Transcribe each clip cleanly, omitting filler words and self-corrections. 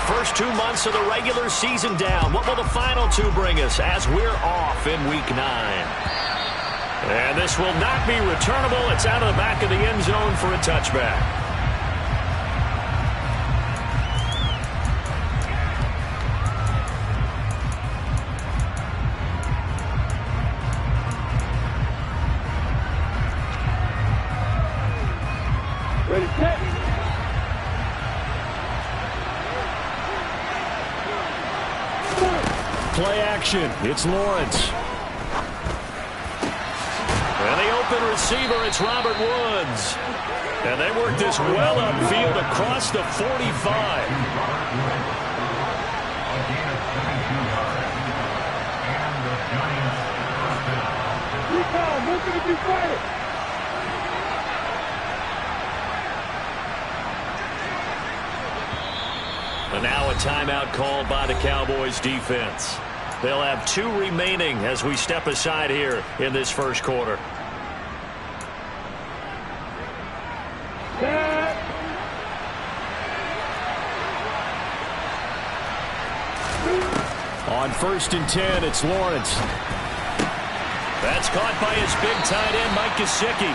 first 2 months of the regular season down. What will the final two bring us as we're off in Week 9? And this will not be returnable. It's out of the back of the end zone for a touchback. Ready, set. Play action. It's Lawrence. And the open receiver, it's Robert Woods. And they work this well upfield across the 45. And now a timeout called by the Cowboys defense. They'll have 2 remaining as we step aside here in this first quarter. On 1st and 10, it's Lawrence. That's caught by his big tight end, Mike Gesicki.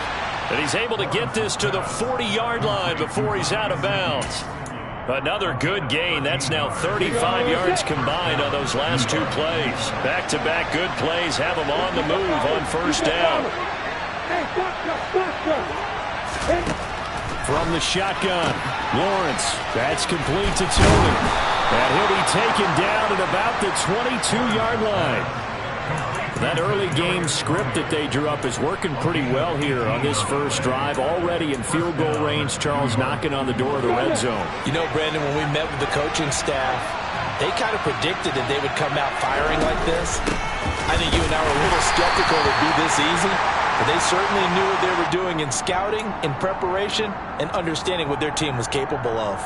And he's able to get this to the 40-yard line before he's out of bounds. Another good gain. That's now 35 yards combined on those last 2 plays. Back-to-back good plays have him on the move on 1st down. From the shotgun, Lawrence. That's complete to Tony. And he'll be taken down at about the 22-yard line. That early game script that they drew up is working pretty well here on this first drive. Already in field goal range, Charles knocking on the door of the red zone. You know, Brandon, when we met with the coaching staff, they kind of predicted that they would come out firing like this. I think you and I were a little skeptical it would be this easy, but they certainly knew what they were doing in scouting, in preparation, and understanding what their team was capable of.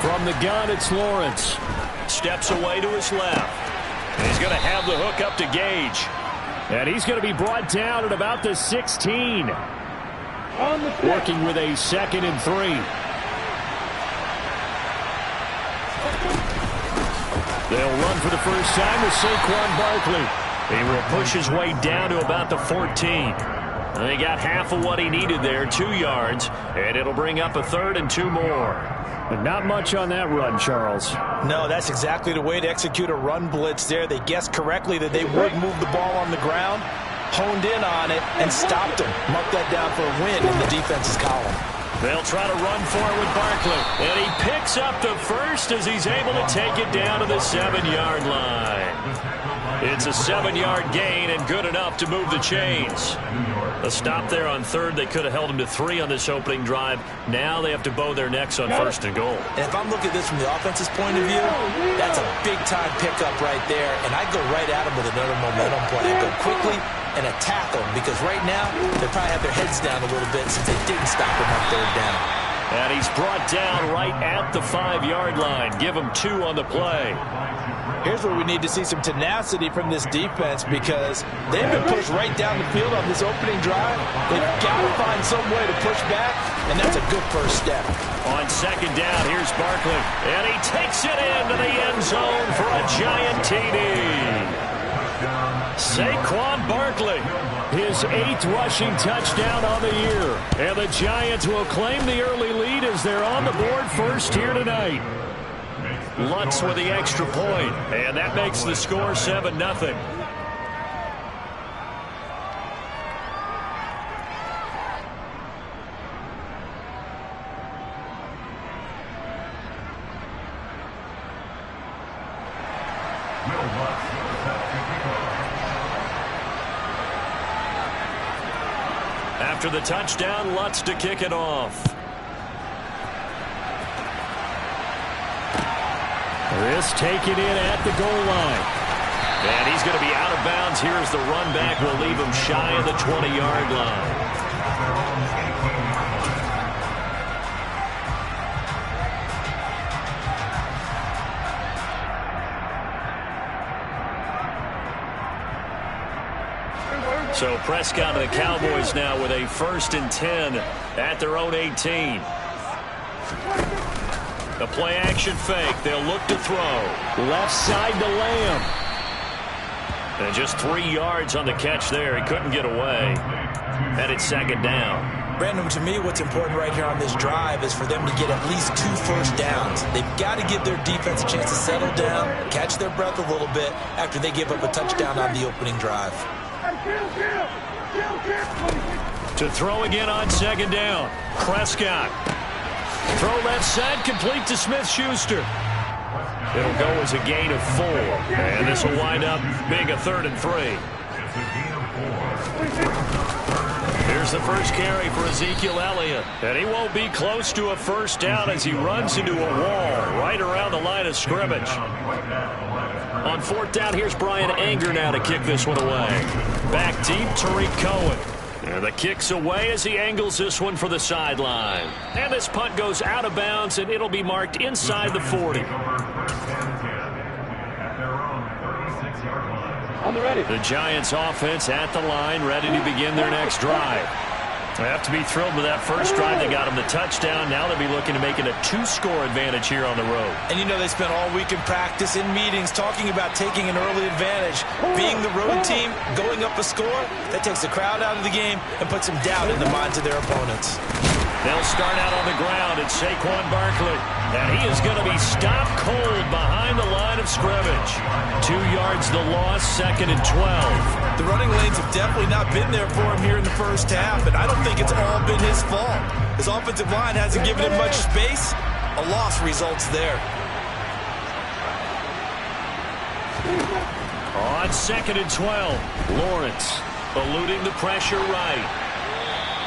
From the gun, it's Lawrence. Steps away to his left. And he's going to have the hook up to Gage. And he's going to be brought down at about the 16. Working with a 2nd and 3. They'll run for the first time with Saquon Barkley. He will push his way down to about the 14. And they got half of what he needed there, 2 yards, and it'll bring up a 3rd and 2 more. But not much on that run, Charles. No, that's exactly the way to execute a run blitz there. They guessed correctly that they would move the ball on the ground, honed in on it, and stopped him. Marked that down for a win in the defense's column. They'll try to run for it with Barkley. And he picks up the first as he's able to take it down to the 7-yard line. It's a 7-yard gain and good enough to move the chains. A stop there on 3rd. They could have held him to 3 on this opening drive. Now they have to bow their necks on 1st and goal. And if I'm looking at this from the offense's point of view, that's a big-time pickup right there. And I go right at him with another momentum play. I go quickly and attack them because right now they probably have their heads down a little bit since they didn't stop him on 3rd down. And he's brought down right at the 5-yard line. Give him 2 on the play. Here's where we need to see some tenacity from this defense because they've been pushed right down the field on this opening drive. They've got to find some way to push back, and that's a good first step. On 2nd down, here's Barkley, and he takes it into the end zone for a giant TD. Saquon Barkley, his 8th rushing touchdown on the year. And the Giants will claim the early lead as they're on the board first here tonight. Lutz with the extra point, and that makes the score 7-0. After the touchdown, Lutz to kick it off. This taken in at the goal line. And he's going to be out of bounds. Here's the run back. Will leave him shy of the 20-yard line. So Prescott and the Cowboys now with a 1st and 10 at their own 18. A play-action fake. They'll look to throw. Left side to Lamb. And just 3 yards on the catch there. He couldn't get away. And it's 2nd down. Brandon, to me, what's important right here on this drive is for them to get at least 2 first downs. They've got to give their defense a chance to settle down, catch their breath a little bit after they give up a touchdown on the opening drive. To throw again on 2nd down. Prescott. Throw left side, complete to Smith-Schuster. It'll go as a gain of 4. And this will wind up being a 3rd and 3. Here's the first carry for Ezekiel Elliott. And he won't be close to a first down as he runs into a wall right around the line of scrimmage. On 4th down, here's Brian Anger now to kick this one away. Back deep, Tariq Cohen. And the kick's away as he angles this one for the sideline. And this punt goes out of bounds, and it'll be marked inside the 40. The Giants offense at the line, ready to begin their next drive. They have to be thrilled with that first drive. They got them the touchdown. Now they'll be looking to make it a 2-score advantage here on the road. And you know they spent all week in practice, in meetings, talking about taking an early advantage. Being the road team, going up a score, that takes the crowd out of the game and puts some doubt in the minds of their opponents. They'll start out on the ground. It's Saquon Barkley. And he is going to be stopped cold behind the line of scrimmage. 2 yards the loss, 2nd and 12. The running lanes have definitely not been there for him here in the first half, and I don't think it's all been his fault. His offensive line hasn't given him much space. A loss results there. On 2nd and 12, Lawrence eluding the pressure right.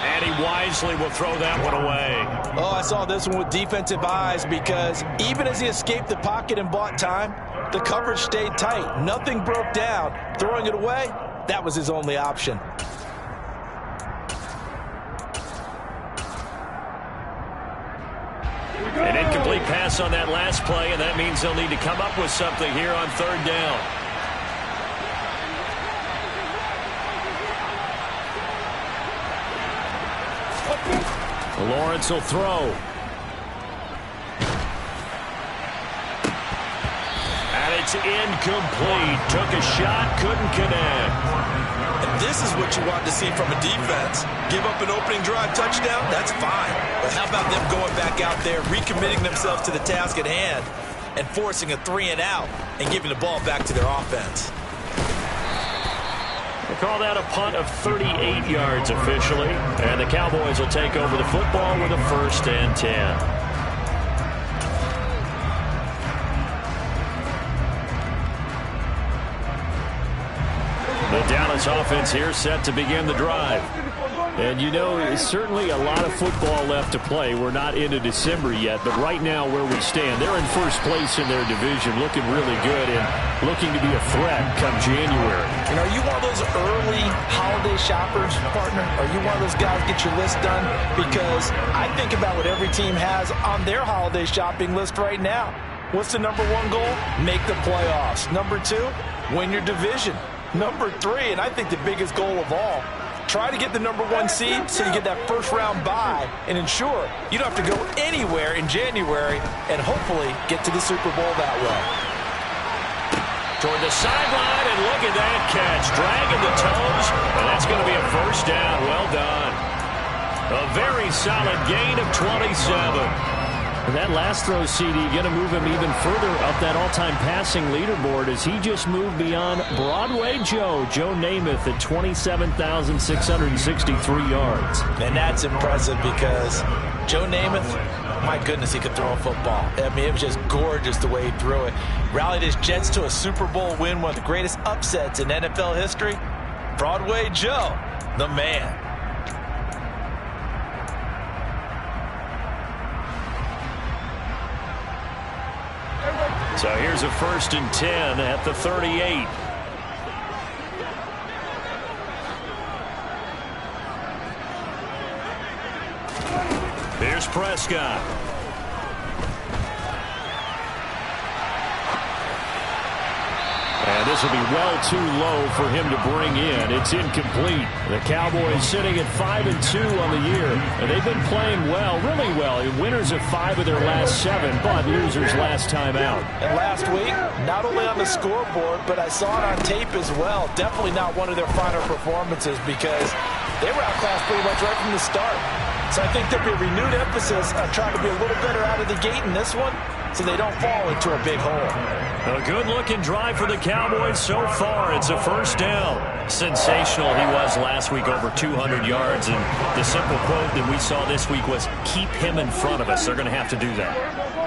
And he wisely will throw that one away. Oh, I saw this one with defensive eyes because even as he escaped the pocket and bought time, the coverage stayed tight. Nothing broke down. Throwing it away, that was his only option. An incomplete pass on that last play, and that means they'll need to come up with something here on 3rd down. Lawrence will throw. And it's incomplete. Took a shot, couldn't connect. And this is what you want to see from a defense. Give up an opening drive touchdown, that's fine. But how about them going back out there, recommitting themselves to the task at hand, and forcing a 3-and-out and giving the ball back to their offense? They call that a punt of 38 yards officially. And the Cowboys will take over the football with a 1st and 10. The Dallas offense here set to begin the drive. And, you know, it's certainly a lot of football left to play. We're not into December yet, but right now where we stand, they're in 1st place in their division, looking really good and looking to be a threat come January. And are you one of those early holiday shoppers, partner? Are you one of those guys get your list done? Because I think about what every team has on their holiday shopping list right now. What's the #1 goal? Make the playoffs. #2, win your division. #3, and I think the biggest goal of all, try to get the #1 seed so you get that first-round bye and ensure you don't have to go anywhere in January and hopefully get to the Super Bowl that way. Toward the sideline, and look at that catch. Dragging the toes, and that's going to be a 1st down. Well done. A very solid gain of 27. And that last throw, CD, going to move him even further up that all-time passing leaderboard as he just moved beyond Broadway Joe Namath at 27,663 yards. And that's impressive because Joe Namath, my goodness, he could throw a football. I mean, it was just gorgeous the way he threw it. Rallied his Jets to a Super Bowl win, one of the greatest upsets in NFL history. Broadway Joe, the man. So here's a 1st and 10 at the 38. Here's Prescott. And this will be well too low for him to bring in. It's incomplete. The Cowboys sitting at 5-2 on the year. And they've been playing well, really well. Winners of 5 of their last 7, but losers last time out. And last week, not only on the scoreboard, but I saw it on tape as well. Definitely not one of their finer performances because they were outclassed pretty much right from the start. So I think there'll be a renewed emphasis on trying to be a little better out of the gate in this one so they don't fall into a big hole. A good-looking drive for the Cowboys so far. It's a first down. Sensational he was last week, over 200 yards. And the simple quote that we saw this week was, keep him in front of us. They're going to have to do that.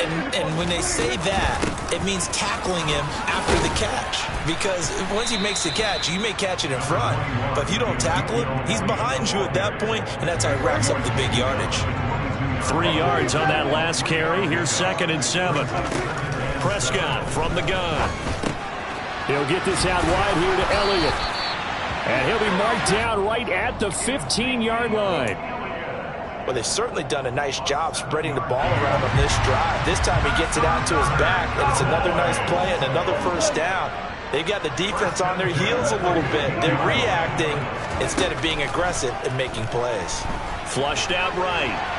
And when they say that, it means tackling him after the catch. Because once he makes the catch, you may catch it in front. But if you don't tackle him, he's behind you at that point, and that's how he racks up the big yardage. 3 yards on that last carry. Here's 2nd and 7. Prescott from the gun. He'll get this out wide here to Elliott. And he'll be marked down right at the 15-yard line. Well, they've certainly done a nice job spreading the ball around on this drive. This time he gets it out to his back, and it's another nice play and another first down. They've got the defense on their heels a little bit. They're reacting instead of being aggressive and making plays. Flushed out right.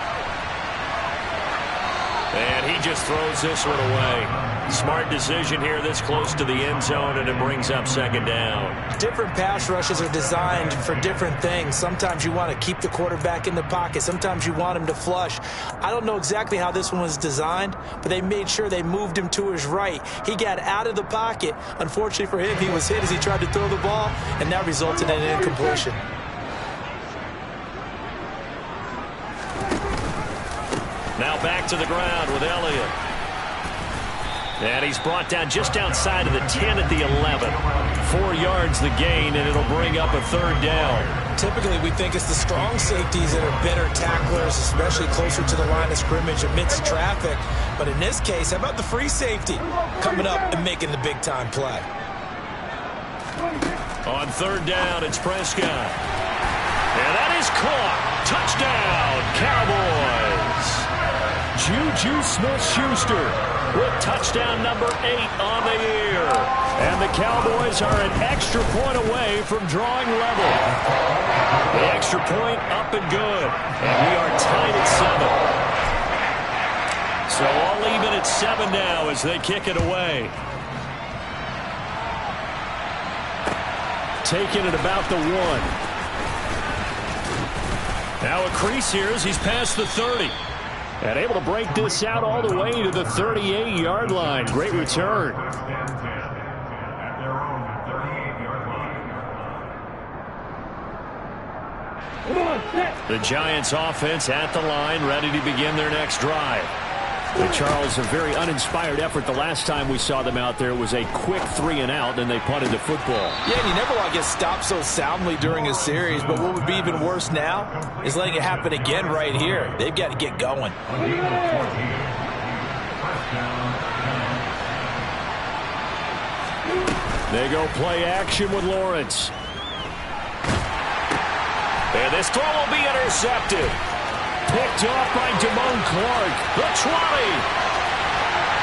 And he just throws this one away. Smart decision here this close to the end zone, and it brings up 2nd down. Different pass rushes are designed for different things. Sometimes you want to keep the quarterback in the pocket. Sometimes you want him to flush. I don't know exactly how this one was designed, but they made sure they moved him to his right. He got out of the pocket. Unfortunately for him, he was hit as he tried to throw the ball, and that resulted in an incompletion. Now back to the ground with Elliott. And he's brought down just outside of the 10 at the 11. 4 yards the gain, and it'll bring up a 3rd down. Typically, we think it's the strong safeties that are better tacklers, especially closer to the line of scrimmage amidst traffic. But in this case, how about the free safety coming up and making the big-time play? On 3rd down, it's Prescott. And that is caught. Touchdown, Cowboys. Juju Smith-Schuster with touchdown number 8 on the year. And the Cowboys are an extra point away from drawing level. The extra point up and good. And we are tied at 7. So all even at 7 now as they kick it away. Taking it about the 1. Now a crease here as he's past the 30. And able to break this out all the way to the 38-yard line. Great return. The Giants offense at the line, ready to begin their next drive. But Charles, a very uninspired effort the last time we saw them out there. It was a quick 3 and out, and they punted the football. Yeah, and you never want to get stopped so soundly during a series, but what would be even worse now is letting it happen again right here. They've got to get going. They go play action with Lawrence. And this throw will be intercepted. Picked off by Damone Clark. The 20.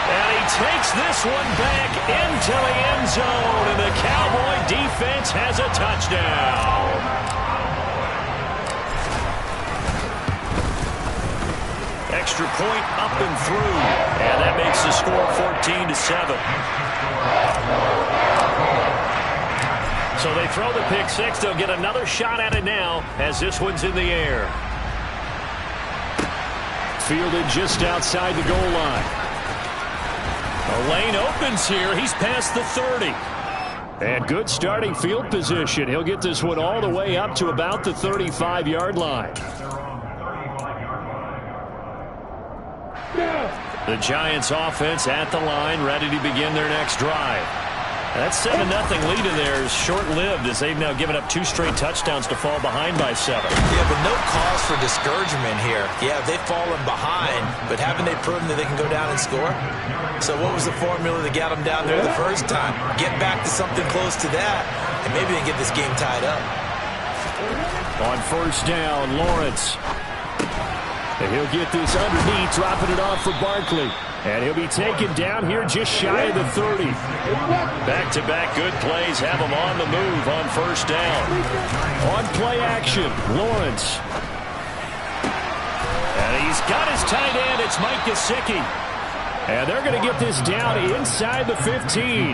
And he takes this one back into the end zone. And the Cowboy defense has a touchdown. Extra point up and through. And that makes the score 14-7. So they throw the pick 6. They'll get another shot at it now as this one's in the air. Fielded just outside the goal line. A lane opens here. He's past the 30. And good starting field position. He'll get this one all the way up to about the 35-yard line. The Giants offense at the line, ready to begin their next drive. That 7-0 lead in there is short-lived as they've now given up 2 straight touchdowns to fall behind by 7. Yeah, but no cause for discouragement here. Yeah, they've fallen behind, but haven't they proven that they can go down and score? So what was the formula that got them down there the first time? Get back to something close to that, and maybe they get this game tied up. On 1st down, Lawrence. And he'll get this underneath, dropping it off for Barkley. And he'll be taken down here just shy of the 30. Back-to-back good plays have him on the move on first down. On play action, Lawrence. And he's got his tight end. It's Mike Gesicki. And they're going to get this down inside the 15.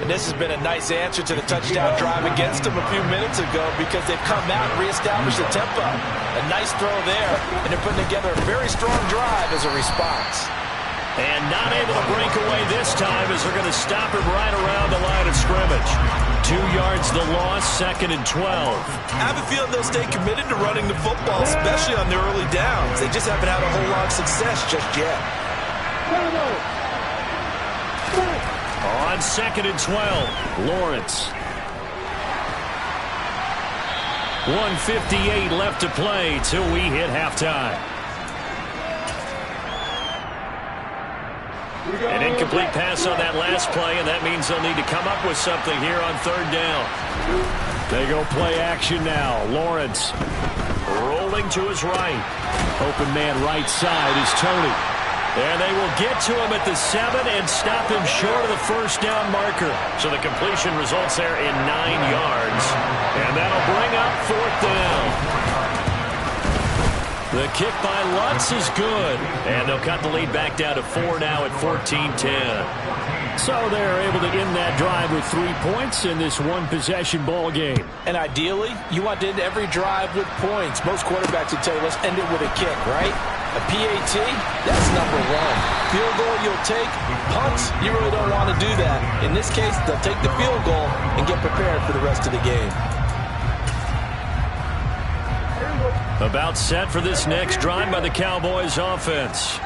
And this has been a nice answer to the touchdown drive against them a few minutes ago because they've come out and reestablished the tempo. A nice throw there, and they're putting together a very strong drive as a response. And not able to break away this time as they're going to stop him right around the line of scrimmage. 2 yards the loss, 2nd and 12. I have a feeling they'll stay committed to running the football, especially on their early downs. They just haven't had a whole lot of success just yet. On 2nd and 12, Lawrence. 1:58 left to play till we hit halftime. An incomplete pass on that last play, and that means they'll need to come up with something here on 3rd down. They go play action now. Lawrence rolling to his right. Open man right side is Tony. And they will get to him at the 7 and stop him short of the first down marker. So the completion results there in 9 yards. And that'll bring up 4th down. The kick by Lutz is good. And they'll cut the lead back down to 4 now at 14-10. So they're able to end that drive with 3 points in this one-possession ball game. And ideally, you want to end every drive with points. Most quarterbacks would tell you, let's end it with a kick, right? A PAT, that's number 1. Field goal you'll take. Punts, you really don't want to do that. In this case, they'll take the field goal and get prepared for the rest of the game. About set for this next drive by the Cowboys offense.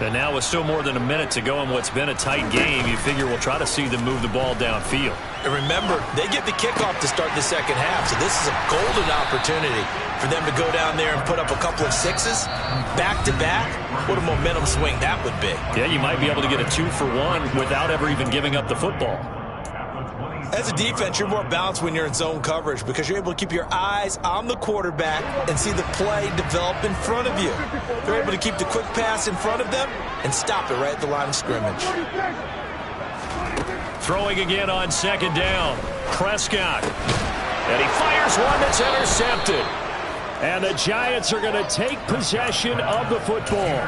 And now with still more than a minute to go in what's been a tight game, you figure we'll try to see them move the ball downfield. And remember, they get the kickoff to start the second half, so this is a golden opportunity for them to go down there and put up a couple of sixes back-to-back. What a momentum swing that would be. Yeah, you might be able to get a 2-for-1 without ever even giving up the football. As a defense, you're more balanced when you're in zone coverage because you're able to keep your eyes on the quarterback and see the play develop in front of you. They're able to keep the quick pass in front of them and stop it right at the line of scrimmage. Throwing again on 2nd down. Prescott. And he fires one that's intercepted. And the Giants are going to take possession of the football.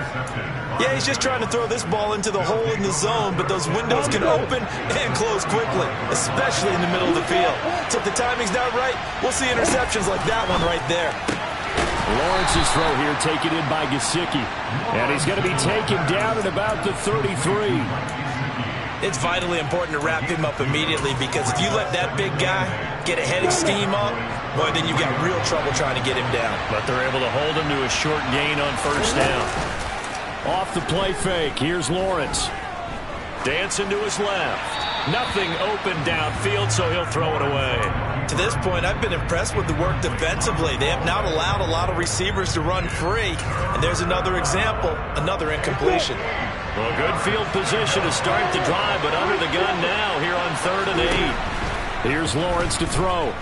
Yeah, he's just trying to throw this ball into the hole in the zone, but those windows can open and close quickly, especially in the middle of the field. So if the timing's not right, we'll see interceptions like that one right there. Lawrence's throw here taken in by Gesicki. And he's going to be taken down at about the 33. It's vitally important to wrap him up immediately because if you let that big guy get a head of steam up, boy, then you've got real trouble trying to get him down. But they're able to hold him to a short gain on 1st down. Off the play fake, here's Lawrence. Dancing to his left. Nothing open downfield, so he'll throw it away. To this point, I've been impressed with the work defensively. They have not allowed a lot of receivers to run free. And there's another example, another incompletion. Well, good field position to start the drive, but under the gun now here on 3rd and 8. Here's Lawrence to throw.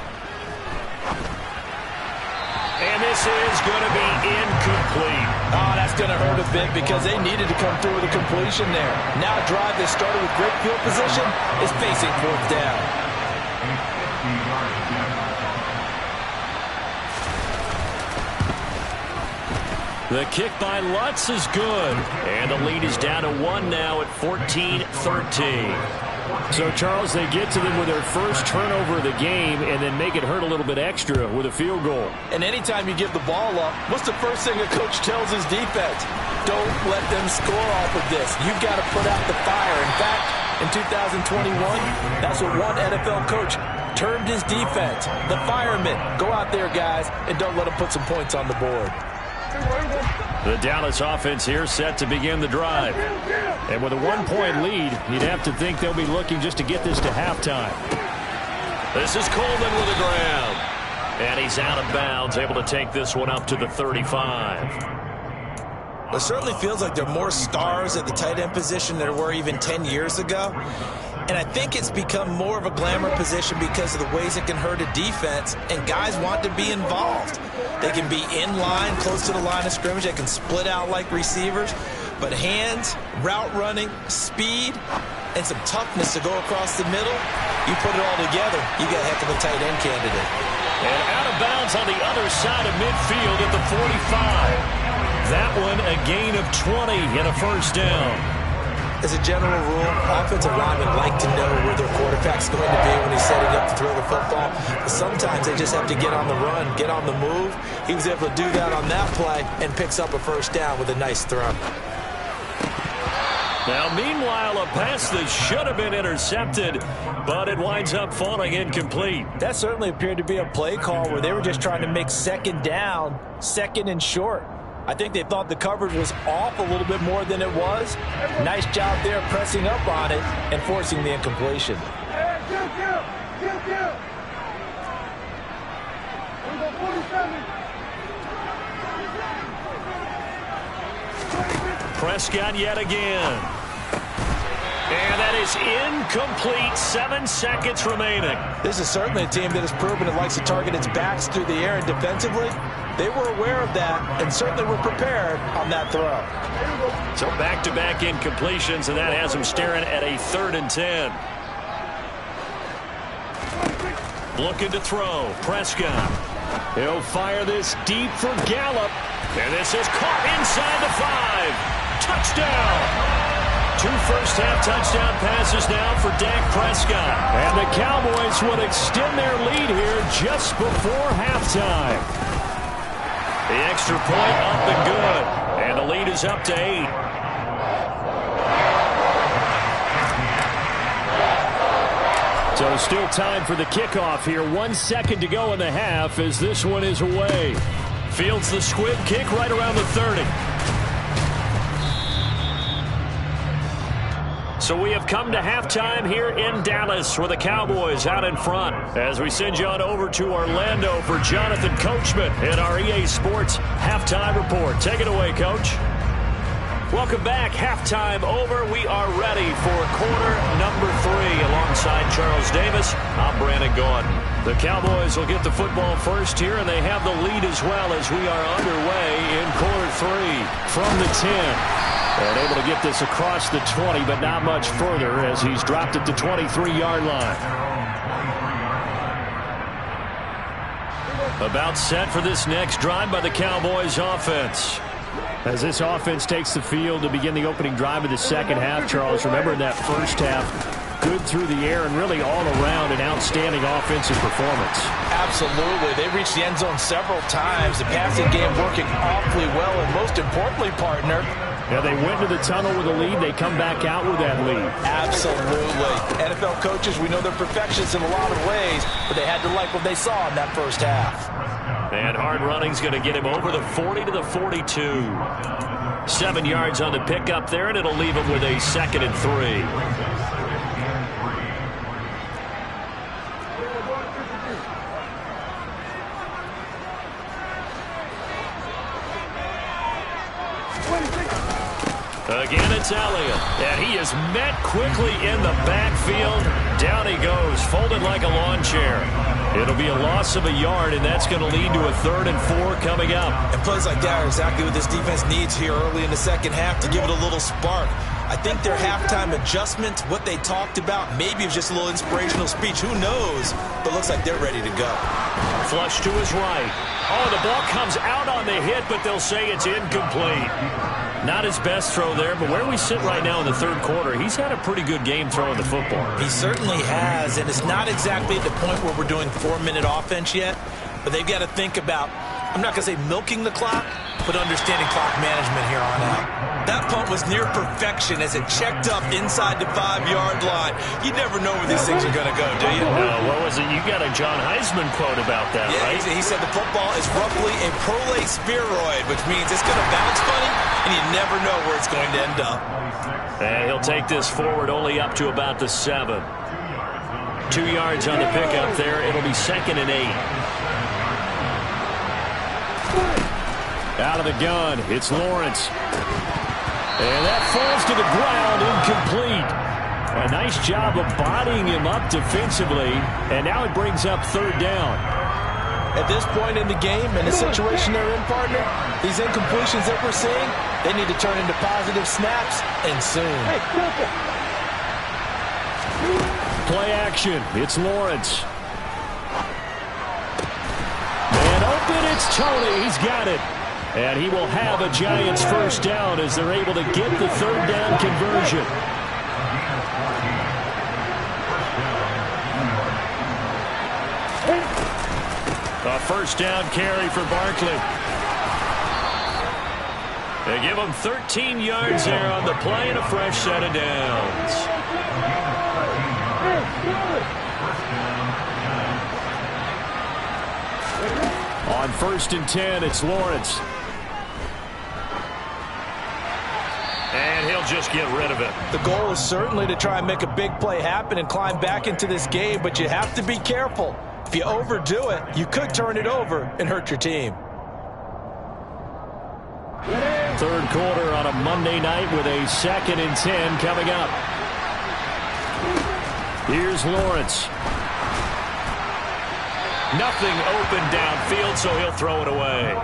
And this is going to be incomplete. Oh, that's going to hurt a bit because they needed to come through with a completion there. Now a drive that started with great field position is facing 4th down. The kick by Lutz is good. And the lead is down to 1 now at 14-13. So, Charles, they get to them with their first turnover of the game and then make it hurt a little bit extra with a field goal. And anytime you give the ball up, what's the first thing a coach tells his defense? Don't let them score off of this. You've got to put out the fire. In fact, in 2021, that's what one NFL coach termed his defense. The firemen. Go out there, guys, and don't let them put some points on the board. The Dallas offense here set to begin the drive. And with a 1-point lead, you'd have to think they'll be looking just to get this to halftime. This is Coleman with the grab. And he's out of bounds, able to take this one up to the 35. It certainly feels like there are more stars at the tight end position than there were even 10 years ago. And I think it's become more of a glamour position because of the ways it can hurt a defense, and guys want to be involved. They can be in line, close to the line of scrimmage. They can split out like receivers. But hands, route running, speed, and some toughness to go across the middle, you put it all together, you got a heck of a tight end candidate. And out of bounds on the other side of midfield at the 45. That one a gain of 20 and a first down. As a general rule, offensive linemen like to know where their quarterback's going to be when he's setting up to throw the football. But sometimes they just have to get on the run, get on the move. He was able to do that on that play and picks up a first down with a nice throw. Now, meanwhile, a pass that should have been intercepted, but it winds up falling incomplete. That certainly appeared to be a play call where they were just trying to make second down, second and short. I think they thought the coverage was off a little bit more than it was. Nice job there pressing up on it and forcing the incompletion. Prescott yet again. And that is incomplete. 7 seconds remaining. This is certainly a team that has proven it likes to target its backs through the air, and defensively, they were aware of that and certainly were prepared on that throw. So back-to-back incompletions, and that has them staring at a 3rd and 10. Looking to throw. Prescott. He'll fire this deep for Gallup. And this is caught inside the 5. Touchdown. 2 first-half touchdown passes now for Dak Prescott. And the Cowboys will extend their lead here just before halftime. The extra point up and good. And the lead is up to 8. So still time for the kickoff here. 1 second to go in the half as this one is away. Fields the squib kick right around the 30. So we have come to halftime here in Dallas with the Cowboys out in front. As we send you on over to Orlando for Jonathan Coachman in our EA Sports Halftime Report. Take it away, Coach. Welcome back. Halftime over. We are ready for quarter number 3. Alongside Charles Davis, I'm Brandon Gaudin. The Cowboys will get the football first here, and they have the lead as well as we are underway in quarter 3 from the 10. And able to get this across the 20, but not much further as he's dropped at the 23-yard line. About set for this next drive by the Cowboys offense. As this offense takes the field to begin the opening drive of the second half, Charles, remember in that first half, good through the air and really all around an outstanding offensive performance. Absolutely. They reached the end zone several times. The passing game working awfully well, and most importantly, partner, yeah, they went to the tunnel with a lead. They come back out with that lead. Absolutely. NFL coaches, we know they're perfectionists in a lot of ways, but they had to like what they saw in that first half. And hard running's going to get him over the 40 to the 42. 7 yards on the pickup there, and it'll leave him with a 2nd and 3. Again, it's Elliott. And he is met quickly in the backfield. Down he goes, folded like a lawn chair. It'll be a loss of a yard, and that's going to lead to a 3rd and 4 coming up. And plays like that are exactly what this defense needs here early in the second half to give it a little spark. I think their halftime adjustment, what they talked about, maybe it was just a little inspirational speech. Who knows? But looks like they're ready to go. Flush to his right. Oh, the ball comes out on the hit, but they'll say it's incomplete. Not his best throw there, but where we sit right now in the 3rd quarter, he's had a pretty good game throwing the football. He certainly has, and it's not exactly at the point where we're doing 4-minute offense yet, but they've got to think about, I'm not going to say milking the clock, but understanding clock management here on out. That punt was near perfection as it checked up inside the 5-yard line. You never know where these things are going to go, do you? No, what was it? You got a John Heisman quote about that, yeah, right? He said the football is roughly a prolate spheroid, which means it's going to bounce funny, and you never know where it's going to end up. And he'll take this forward only up to about the 7. 2 yards on the pickup there. It'll be 2nd and 8. Out of the gun, it's Lawrence. And that falls to the ground, incomplete. A nice job of bodying him up defensively, and now it brings up third down. At this point in the game, in the situation they're in, partner, these incompletions that we're seeing, they need to turn into positive snaps, and soon. Play action. It's Lawrence. And open, it's Tony. He's got it. And he will have a Giants first down as they're able to get the third down conversion. A first down carry for Barkley. They give him 13 yards there on the play and a fresh set of downs. On 1st and 10, it's Lawrence. And he'll just get rid of it. The goal is certainly to try and make a big play happen and climb back into this game, but you have to be careful. If you overdo it, you could turn it over and hurt your team. Third quarter on a Monday night with a 2nd and 10 coming up. Here's Lawrence. Nothing open downfield, so he'll throw it away.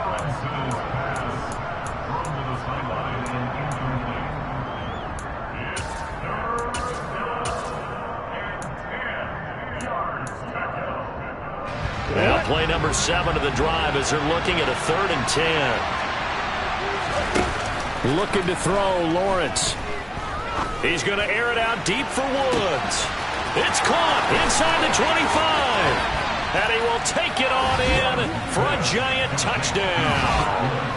Well, play number 7 of the drive as they're looking at a 3rd and 10. Looking to throw, Lawrence. He's going to air it out deep for Woods. It's caught inside the 25. And he will take it on in for a Giant touchdown.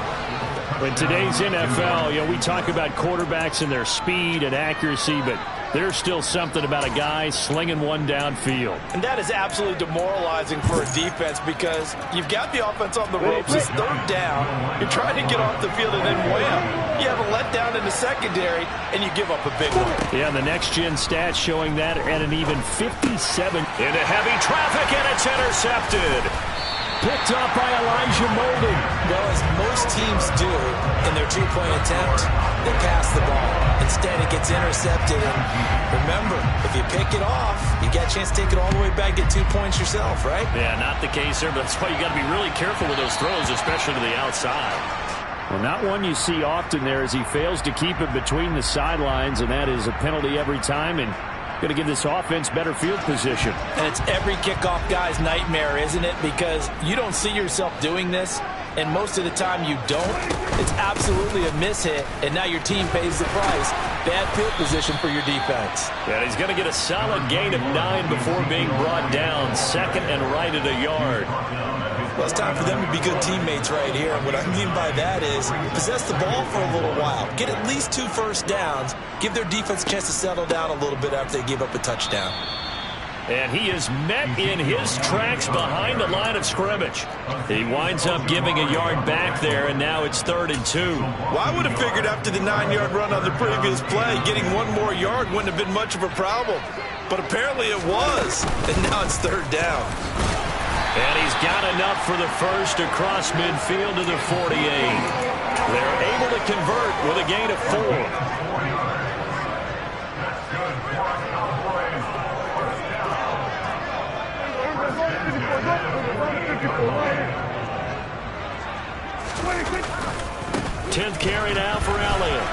In today's NFL, we talk about quarterbacks and their speed and accuracy, but there's still something about a guy slinging one downfield. And that is absolutely demoralizing for a defense because you've got the offense on the ropes. It's 3rd down. You're trying to get off the field, and then wham, you have a letdown in the secondary, and you give up a big one. Yeah, the next-gen stats showing that at an even 57. Into heavy traffic, and it's intercepted. Picked up by Elijah Molden. Well, as most teams do in their two-point attempt, they pass the ball. Instead, it gets intercepted. And remember, if you pick it off, you got a chance to take it all the way back, get 2 points yourself, right? Yeah, not the case there, but that's why you got to be really careful with those throws, especially to the outside. Well, not one you see often there as he fails to keep it between the sidelines, and that is a penalty every time, and going to give this offense better field position. And it's every kickoff guy's nightmare, isn't it? Because you don't see yourself doing this, and most of the time you don't. It's absolutely a mishit, and now your team pays the price. Bad field position for your defense. Yeah, he's going to get a solid gain of 9 before being brought down. 2nd and right at a yard. Well, it's time for them to be good teammates right here. And what I mean by that is possess the ball for a little while. Get at least 2 first downs. Give their defense a chance to settle down a little bit after they give up a touchdown. And he is met in his tracks behind the line of scrimmage. He winds up giving a yard back there, and now it's 3rd and 2. Well, I would have figured after the 9-yard run on the previous play, getting 1 more yard wouldn't have been much of a problem. But apparently it was, and now it's 3rd down. And he's got enough for the first across midfield to the 48. They're able to convert with a gain of 4. 10th carry now for Elliott.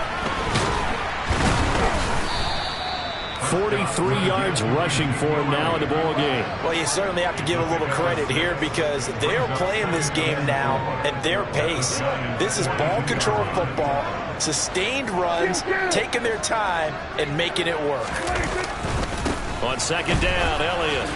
43 yards rushing for him now in the ball game. Well, you certainly have to give a little credit here because they're playing this game now at their pace. This is ball control football, sustained runs, taking their time, and making it work. On 2nd down, Elliott.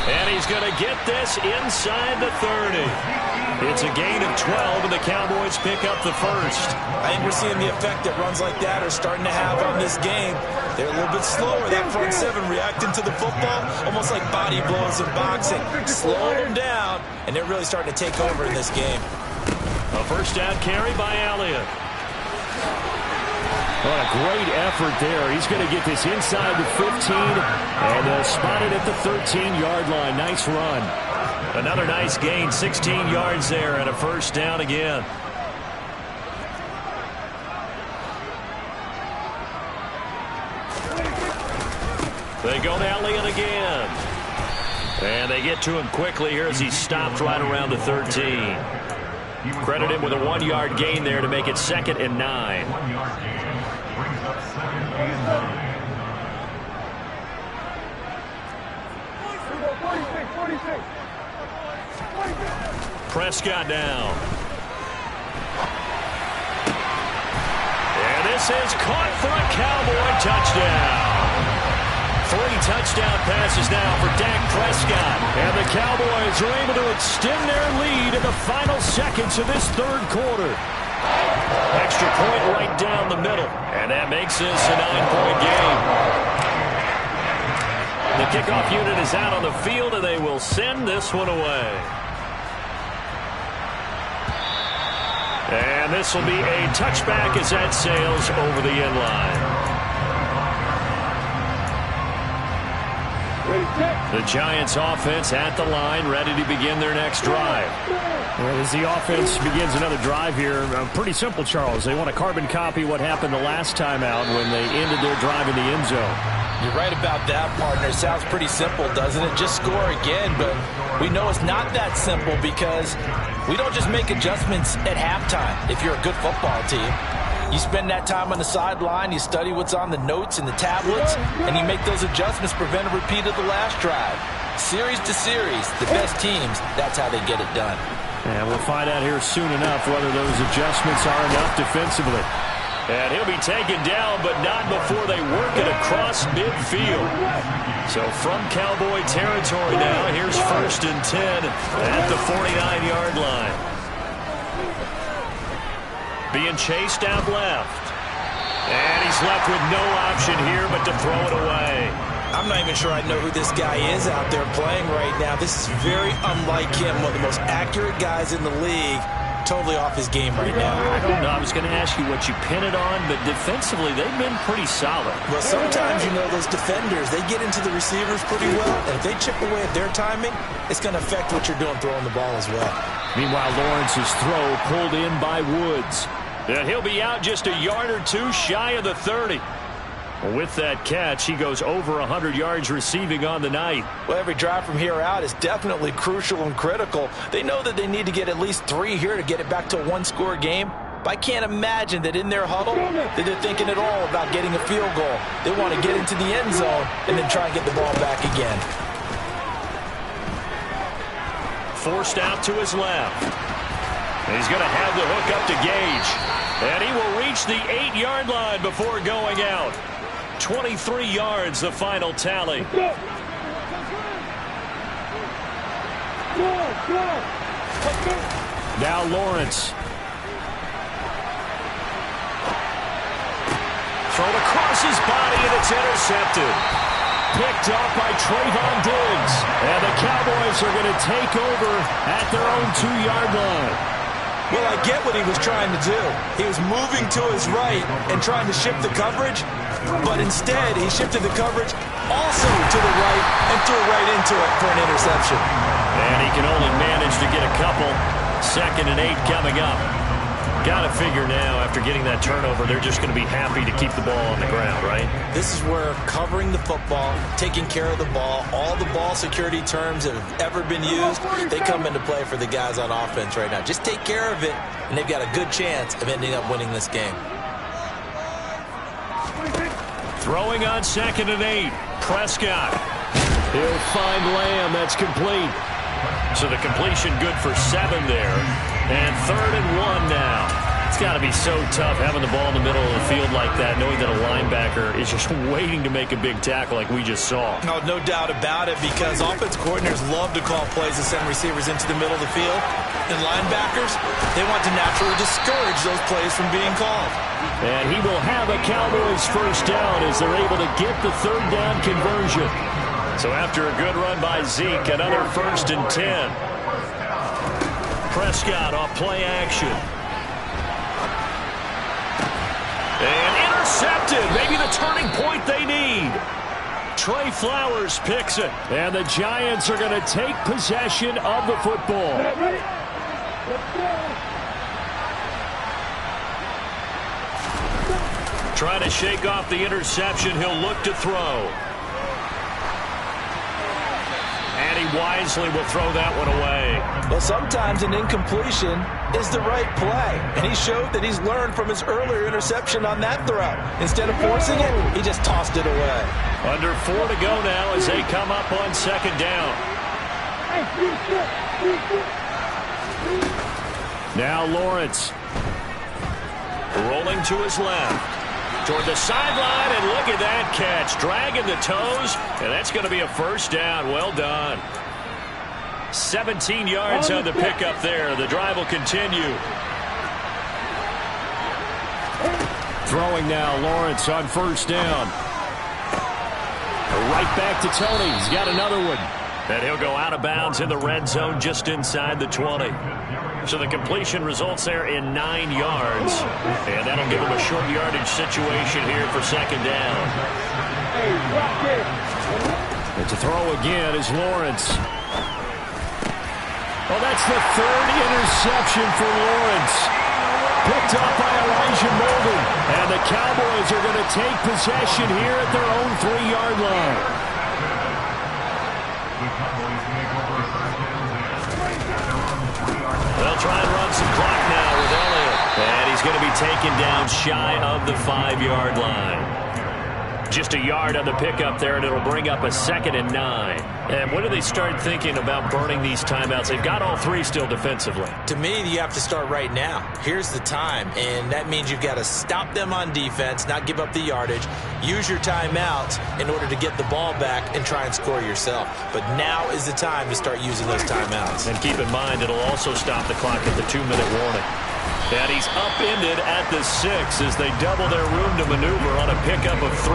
And he's going to get this inside the 30. It's a gain of 12, and the Cowboys pick up the first. I think we're seeing the effect that runs like that are starting to have on this game. They're a little bit slower, that front 7, reacting to the football, almost like body blows in boxing. Slow them down, and they're really starting to take over in this game. A first down carry by Elliott. What a great effort there. He's going to get this inside the 15, and they'll spot it at the 13-yard line. Nice run. Another nice gain, 16 yards there, and a first down again. They go to Elliott again. And they get to him quickly here as he stopped right around the 13. Credit him with a 1-yard gain there to make it 2nd and 9. Prescott down. And this is caught for a Cowboy touchdown. 3 touchdown passes now for Dak Prescott. And the Cowboys are able to extend their lead in the final seconds of this 3rd quarter. Extra point right down the middle. And that makes this a 9-point game. The kickoff unit is out on the field, and they will send this one away. And this will be a touchback as that sails over the end line. The Giants offense at the line, ready to begin their next drive. Well, as the offense begins another drive here, pretty simple, Charles. They want to carbon copy what happened the last time out when they ended their drive in the end zone. You're right about that, partner. It sounds pretty simple, doesn't it? Just score again, but we know it's not that simple because we don't just make adjustments at halftime if you're a good football team. You spend that time on the sideline, you study what's on the notes and the tablets, and you make those adjustments, prevent a repeat of the last drive. Series to series, the best teams, that's how they get it done. And we'll find out here soon enough whether those adjustments are enough defensively. And he'll be taken down, but not before they work it across midfield. So from Cowboy territory now, here's 1st and 10 at the 49-yard line. Being chased out left. And he's left with no option here but to throw it away. I'm not even sure I know who this guy is out there playing right now. This is very unlike him, one of the most accurate guys in the league. Totally off his game right now. I don't know. I was going to ask you what you pin it on, but defensively, they've been pretty solid. Well, sometimes, you know, those defenders, they get into the receivers pretty well, and if they chip away at their timing, it's going to affect what you're doing throwing the ball as well. Meanwhile, Lawrence's throw pulled in by Woods. And he'll be out just a yard or two shy of the 30. With that catch, he goes over 100 yards receiving on the night. Well, every drive from here out is definitely crucial and critical. They know that they need to get at least 3 here to get it back to a 1-score game. But I can't imagine that in their huddle that they're thinking at all about getting a field goal. They want to get into the end zone and then try and get the ball back again. Forced out to his left. And he's going to have the hook up to Gage. And he will reach the 8-yard line before going out. 23 yards, the final tally. Now Lawrence. Thrown across his body, and it's intercepted. Picked off by Trayvon Diggs. And the Cowboys are going to take over at their own 2-yard line. Well, I get what he was trying to do. He was moving to his right and trying to shift the coverage, but instead he shifted the coverage also to the right and threw right into it for an interception. And he can only manage to get a couple. 2nd and 8 coming up. Got to figure now, after getting that turnover, they're just going to be happy to keep the ball on the ground, right? This is where covering the football, taking care of the ball, all the ball security terms that have ever been used, they come into play for the guys on offense right now. Just take care of it, and they've got a good chance of ending up winning this game. Throwing on 2nd and 8. Prescott. He'll find Lamb. That's complete. So the completion good for 7 there. And 3rd and 1 now. It's got to be so tough having the ball in the middle of the field like that, knowing that a linebacker is just waiting to make a big tackle like we just saw. No doubt about it, because offense coordinators love to call plays and send receivers into the middle of the field. And linebackers, they want to naturally discourage those plays from being called. And he will have a Cowboys first down as they're able to get the 3rd down conversion. So after a good run by Zeke, another 1st and 10. Prescott off play action. And intercepted. Maybe the turning point they need. Trey Flowers picks it. And the Giants are going to take possession of the football. Trying to shake off the interception. He'll look to throw. he wisely will throw that one away. Well, sometimes an incompletion is the right play, and he showed that he's learned from his earlier interception on that throw. Instead of forcing it, he just tossed it away. Under 4 to go now as they come up on second down. Now Lawrence. Rolling to his left. Toward the sideline, and look at that catch. Dragging the toes, and that's going to be a first down. Well done. 17 yards on the pickup there. The drive will continue. Throwing now, Lawrence on first down. Right back to Tony. He's got another one. And he'll go out of bounds in the red zone just inside the 20. So the completion results there in 9 yards. And that'll give him a short yardage situation here for second down. And to throw again is Lawrence. Oh, that's the third interception for Lawrence. Picked up by Elijah Molden. And the Cowboys are going to take possession here at their own 3-yard line. They'll try and run some clock now with Elliott. And he's going to be taken down shy of the 5-yard line. Just a yard on the pickup there, and it'll bring up a 2nd and 9. And when do they start thinking about burning these timeouts? They've got all 3 still defensively. To me, you have to start right now. Here's the time, and that means you've got to stop them on defense, not give up the yardage, use your timeouts in order to get the ball back and try and score yourself. But now is the time to start using those timeouts. And keep in mind, it'll also stop the clock at the 2-minute warning. And he's upended at the 6 as they double their room to maneuver on a pickup of 3.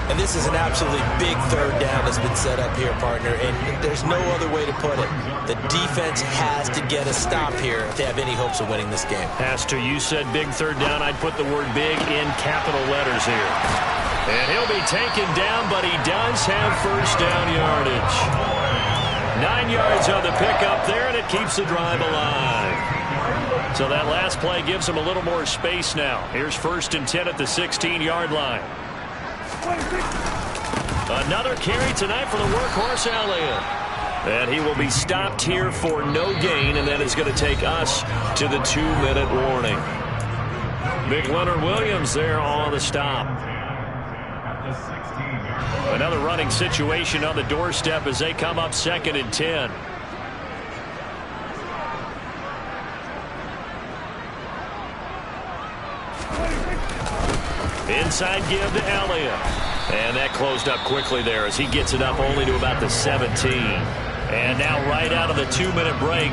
And this is an absolutely big third down that's been set up here, partner, and there's no other way to put it. The defense has to get a stop here if they have any hopes of winning this game. Has to. You said big third down. I'd put the word big in capital letters here. And he'll be taken down, but he does have first down yardage. 9 yards on the pickup there, and it keeps the drive alive. So that last play gives him a little more space now. Here's 1st and 10 at the 16-yard line. Another carry tonight for the workhorse Elliott. And he will be stopped here for no gain, and that is going to take us to the 2-minute warning. Big Leonard Williams there on the stop. Another running situation on the doorstep as they come up 2nd and 10. Inside give to Elliott. And that closed up quickly there as he gets it up only to about the 17. And now right out of the 2-minute break,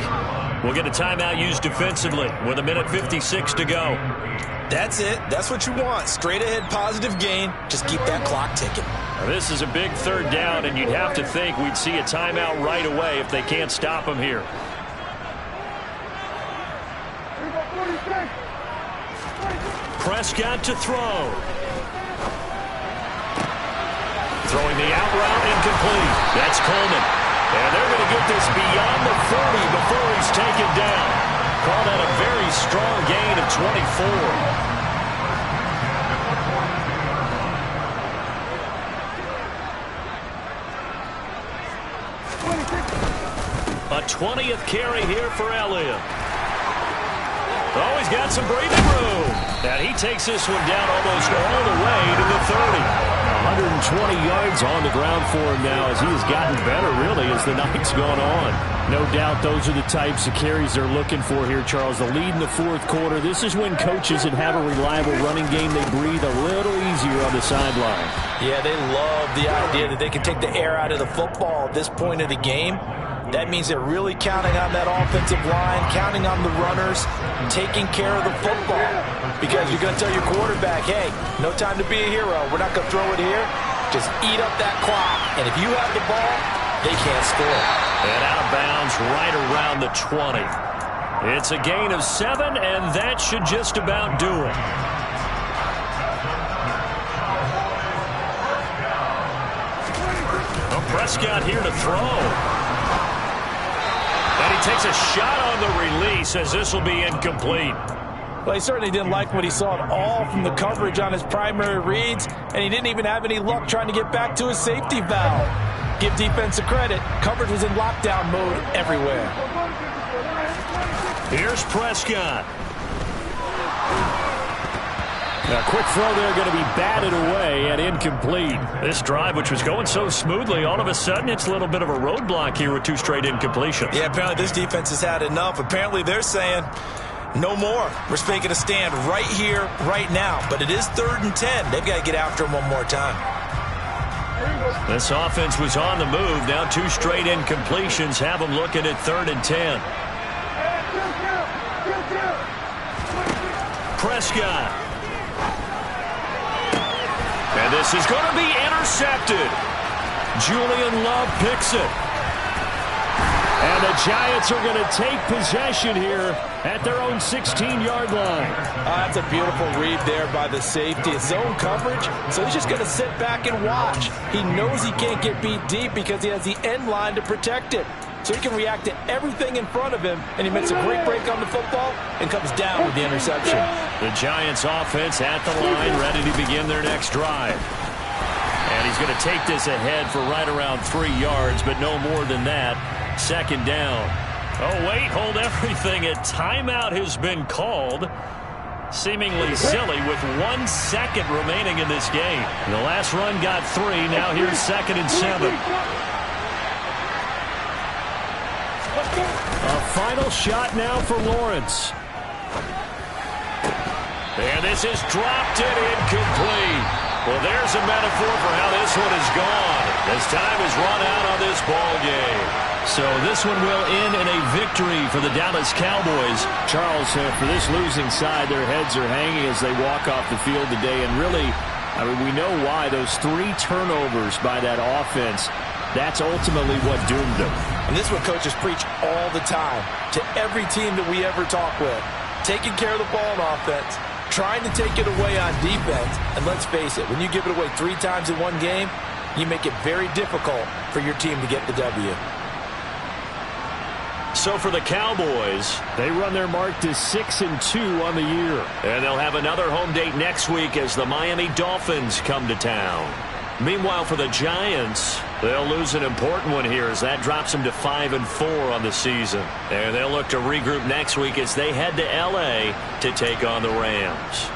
we'll get a timeout used defensively with 1:56 to go. That's it. That's what you want. Straight ahead positive gain. Just keep that clock ticking. Now, this is a big third down, and you'd have to think we'd see a timeout right away if they can't stop him here. Prescott to throw. Throwing the out route incomplete. That's Coleman. And they're going to get this beyond the 40 before he's taken down. Call that a very strong gain of 24. A 20th carry here for Elliott. Oh, he's got some breathing room. And he takes this one down almost all the way to the 30. 120 yards on the ground for him now as he has gotten better, really, as the night's gone on. No doubt those are the types of carries they're looking for here, Charles. The lead in the 4th quarter. This is when coaches that have a reliable running game, they breathe a little easier on the sideline. Yeah, they love the idea that they can take the air out of the football at this point of the game. That means they're really counting on that offensive line, counting on the runners, taking care of the football. Because you're going to tell your quarterback, hey, no time to be a hero. We're not going to throw it here. Just eat up that clock. And if you have the ball, they can't score. And out of bounds right around the 20. It's a gain of 7, and that should just about do it. Well, Prescott here to throw. And he takes a shot on the release as this will be incomplete. Well, he certainly didn't like what he saw at all from the coverage on his primary reads, and he didn't even have any luck trying to get back to his safety valve. Give defense credit. Coverage was in lockdown mode everywhere. Here's Prescott. A quick throw there going to be batted away and incomplete. This drive, which was going so smoothly, all of a sudden it's a little bit of a roadblock here with 2 straight incompletions. Yeah, apparently this defense has had enough. Apparently they're saying no more. We're making a stand right here, right now. But it is 3rd and 10. They've got to get after him one more time. This offense was on the move. Now 2 straight incompletions have them looking at 3rd and 10. Prescott. And this is going to be intercepted. Julian Love picks it. And the Giants are going to take possession here at their own 16-yard line. That's a beautiful read there by the safety. It's zone coverage, so he's just going to sit back and watch. He knows he can't get beat deep because he has the end line to protect it. So he can react to everything in front of him, and he makes a great break on the football and comes down with the interception. The Giants offense at the line, ready to begin their next drive. And he's going to take this ahead for right around 3 yards, but no more than that. 2nd down. Oh, wait, hold everything. A timeout has been called. Seemingly silly with 1 second remaining in this game. The last run got 3. Now here's 2nd and 7. A final shot now for Lawrence. And this is dropped and incomplete. Well, there's a metaphor for how this one is gone. As time is run out on this ball game. So this one will end in a victory for the Dallas Cowboys. Charles, for this losing side, their heads are hanging as they walk off the field today. And really, I mean, we know why. Those 3 turnovers by that offense, that's ultimately what doomed them. And this is what coaches preach all the time to every team that we ever talk with. Taking care of the ball on offense, trying to take it away on defense. And let's face it, when you give it away 3 times in one game, you make it very difficult for your team to get the W. So for the Cowboys, they run their mark to 6-2 on the year. And they'll have another home date next week as the Miami Dolphins come to town. Meanwhile, for the Giants, they'll lose an important one here as that drops them to 5-4 on the season. And they'll look to regroup next week as they head to L.A. to take on the Rams.